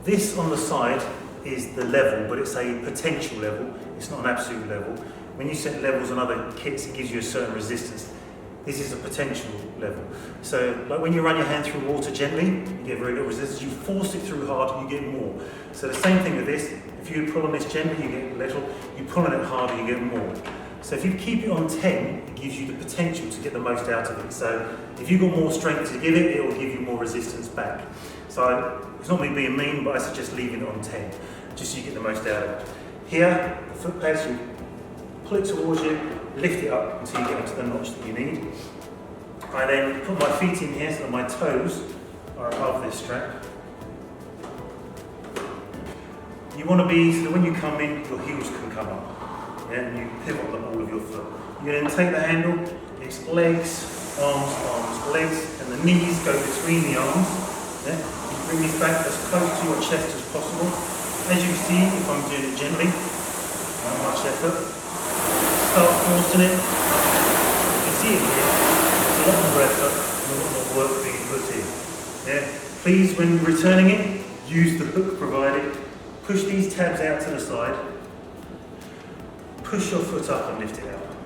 This on the side is the level, but it's a potential level. It's not an absolute level. When you set levels on other kits, it gives you a certain resistance. This is a potential level. So, like when you run your hand through water gently, you get very little resistance. You force it through hard, you get more. So the same thing with this. If you pull on this gently, you get little. You pull on it harder, you get more. So if you keep it on 10, it gives you the potential to get the most out of it. So if you've got more strength to give it, it will give you more resistance back. So it's not me being mean, but I suggest leaving it on 10, just so you get the most out of it. Here, the foot pads, you pull it towards you, lift it up until you get up to the notch that you need. I then put my feet in here so that my toes are above this strap. You want to be, so that when you come in, your heels can come up. Yeah, and you pivot on the ball of your foot. You then take the handle, it's legs, arms, arms, legs, and the knees go between the arms. Yeah? You bring these back as close to your chest as possible. As you see, if I'm doing it gently, not much effort. Start forcing it. You can see it here. There's a lot more effort and a lot more work being put in. Yeah? Please, when returning it, use the hook provided. Push these tabs out to the side. Push your foot up and lift it out.